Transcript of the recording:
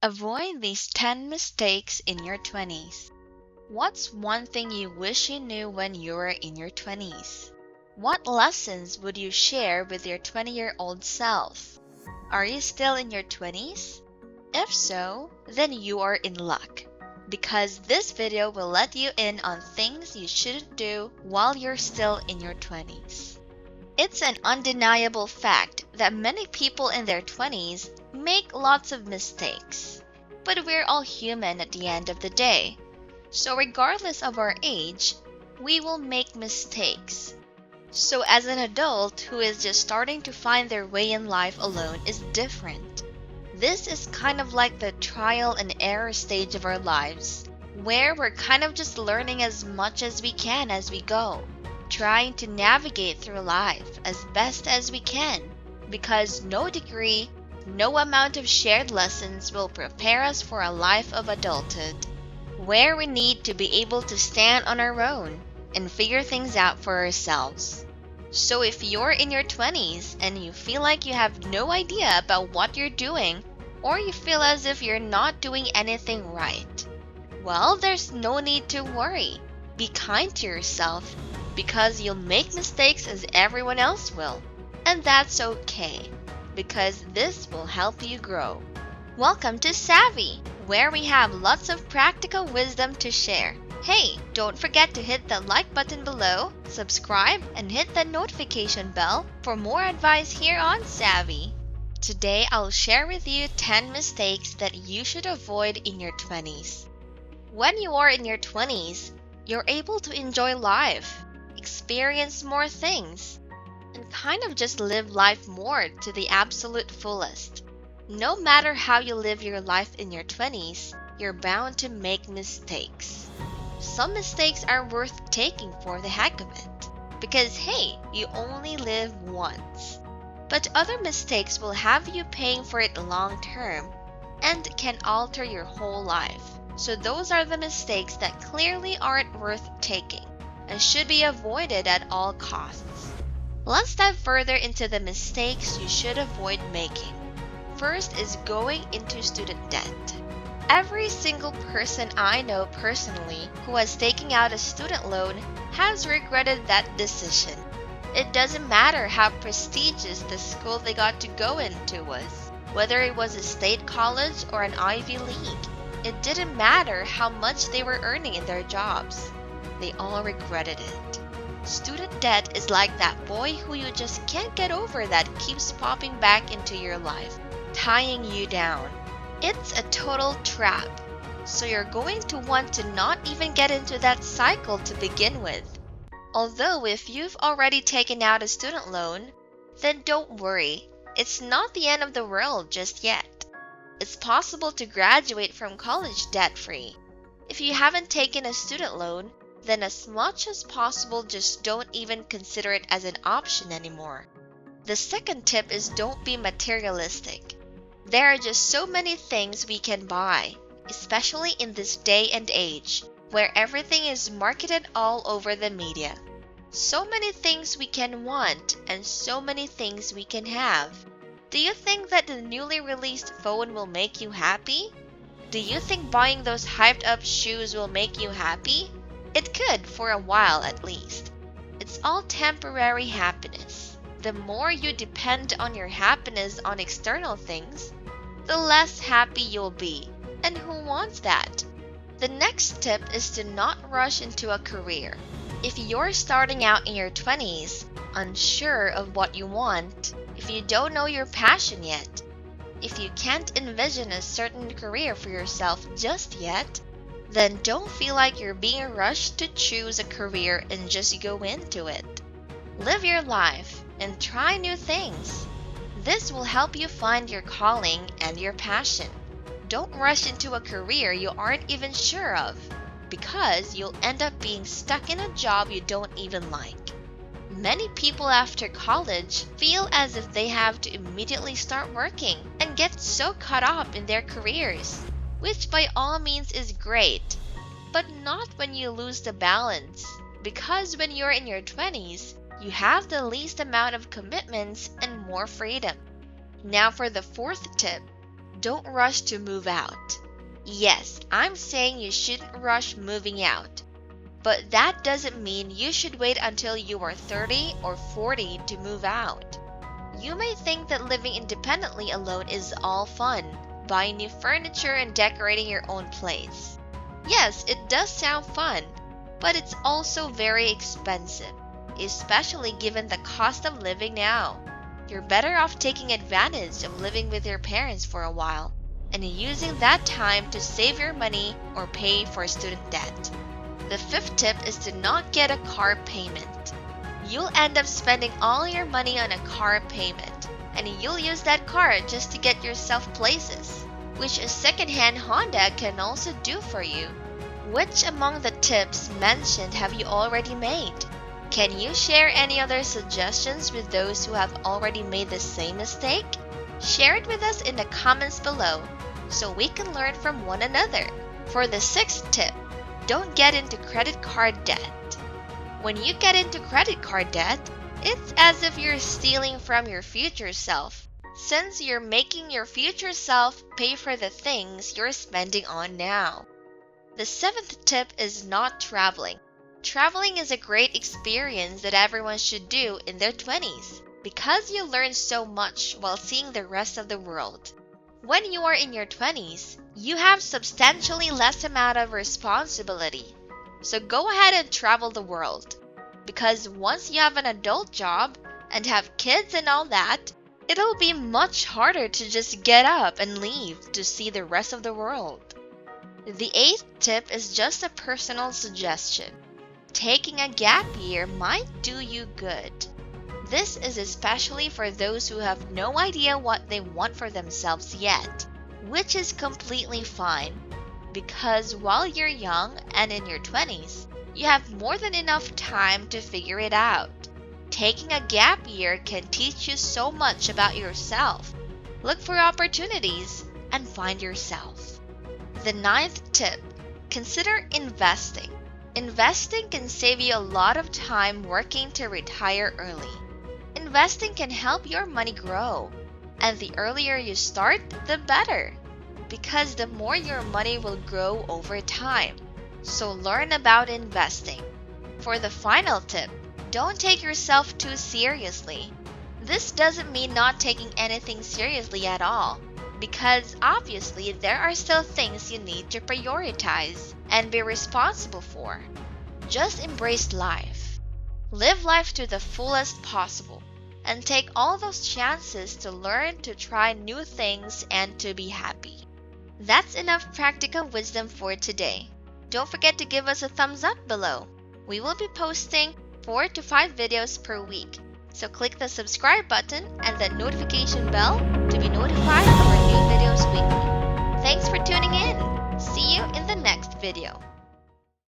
Avoid these 10 mistakes in your 20s. What's one thing you wish you knew when you were in your 20s? What lessons would you share with your 20-year-old self? Are you still in your 20s? If so, then you are in luck, because this video will let you in on things you shouldn't do while you're still in your 20s. It's an undeniable fact that many people in their 20s make lots of mistakes. But we're all human at the end of the day. So regardless of our age, we will make mistakes. So as an adult who is just starting to find their way in life alone is different. This is kind of like the trial and error stage of our lives, where we're kind of just learning as much as we can as we go, trying to navigate through life as best as we can, because no degree, no amount of shared lessons will prepare us for a life of adulthood, where we need to be able to stand on our own and figure things out for ourselves. So if you're in your 20s and you feel like you have no idea about what you're doing, or you feel as if you're not doing anything right, well, there's no need to worry. Be kind to yourself, because you'll make mistakes as everyone else will. And that's okay, because this will help you grow. Welcome to Savvy, where we have lots of practical wisdom to share. Hey, don't forget to hit the like button below, subscribe, and hit the notification bell for more advice here on Savvy. Today, I'll share with you 10 mistakes that you should avoid in your 20s. When you are in your 20s, you're able to enjoy life, experience more things, and kind of just live life more to the absolute fullest. No matter how you live your life in your 20s, you're bound to make mistakes. Some mistakes are worth taking for the heck of it, because hey, you only live once. But other mistakes will have you paying for it long term and can alter your whole life. So those are the mistakes that clearly aren't worth taking and should be avoided at all costs. Let's dive further into the mistakes you should avoid making. First is going into student debt. Every single person I know personally who has taken out a student loan has regretted that decision. It doesn't matter how prestigious the school they got to go into was, whether it was a state college or an Ivy League. It didn't matter how much they were earning in their jobs. They all regretted it. Student debt is like that boy who you just can't get over that keeps popping back into your life, tying you down. It's a total trap. So you're going to want to not even get into that cycle to begin with. Although if you've already taken out a student loan, then don't worry. It's not the end of the world just yet. It's possible to graduate from college debt-free. If you haven't taken a student loan, then as much as possible just don't even consider it as an option anymore. The second tip is don't be materialistic. There are just so many things we can buy, especially in this day and age, where everything is marketed all over the media. So many things we can want and so many things we can have. Do you think that the newly released phone will make you happy? Do you think buying those hyped up shoes will make you happy? It could for a while at least. It's all temporary happiness. The more you depend on your happiness on external things, the less happy you'll be. And who wants that? The next tip is to not rush into a career. If you're starting out in your 20s, unsure of what you want, if you don't know your passion yet, if you can't envision a certain career for yourself just yet, then don't feel like you're being rushed to choose a career and just go into it. Live your life and try new things. This will help you find your calling and your passion. Don't rush into a career you aren't even sure of, because you'll end up being stuck in a job you don't even like. Many people after college feel as if they have to immediately start working and get so caught up in their careers, which by all means is great, but not when you lose the balance, because when you're in your 20s, you have the least amount of commitments and more freedom. Now for the fourth tip, Don't rush to move out. Yes, I'm saying you shouldn't rush moving out. But that doesn't mean you should wait until you are 30 or 40 to move out. You may think that living independently alone is all fun, buying new furniture and decorating your own place. Yes, it does sound fun, but it's also very expensive, especially given the cost of living now. You're better off taking advantage of living with your parents for a while and using that time to save your money or pay for student debt. The fifth tip is to not get a car payment. You'll end up spending all your money on a car payment, and you'll use that car just to get yourself places, which a second-hand Honda can also do for you. Which among the tips mentioned have you already made? Can you share any other suggestions with those who have already made the same mistake? Share it with us in the comments below so we can learn from one another. For the sixth tip, don't get into credit card debt. When you get into credit card debt, it's as if you're stealing from your future self, since you're making your future self pay for the things you're spending on now. The seventh tip is not traveling. Traveling is a great experience that everyone should do in their 20s because you learn so much while seeing the rest of the world. When you are in your 20s, you have substantially less amount of responsibility. So go ahead and travel the world. Because once you have an adult job and have kids and all that, it'll be much harder to just get up and leave to see the rest of the world. The eighth tip is just a personal suggestion. Taking a gap year might do you good. This is especially for those who have no idea what they want for themselves yet, which is completely fine, because while you're young and in your 20s, you have more than enough time to figure it out. Taking a gap year can teach you so much about yourself. Look for opportunities and find yourself. The ninth tip, consider investing. Investing can save you a lot of time working to retire early. Investing can help your money grow, and the earlier you start, the better, because the more your money will grow over time. So learn about investing. For the final tip, don't take yourself too seriously. This doesn't mean not taking anything seriously at all, because obviously there are still things you need to prioritize and be responsible for. Just embrace life. Live life to the fullest possible, and take all those chances to learn, to try new things, and to be happy. That's enough practical wisdom for today. Don't forget to give us a thumbs up below. We will be posting 4 to 5 videos per week, so click the subscribe button and the notification bell to be notified of our new videos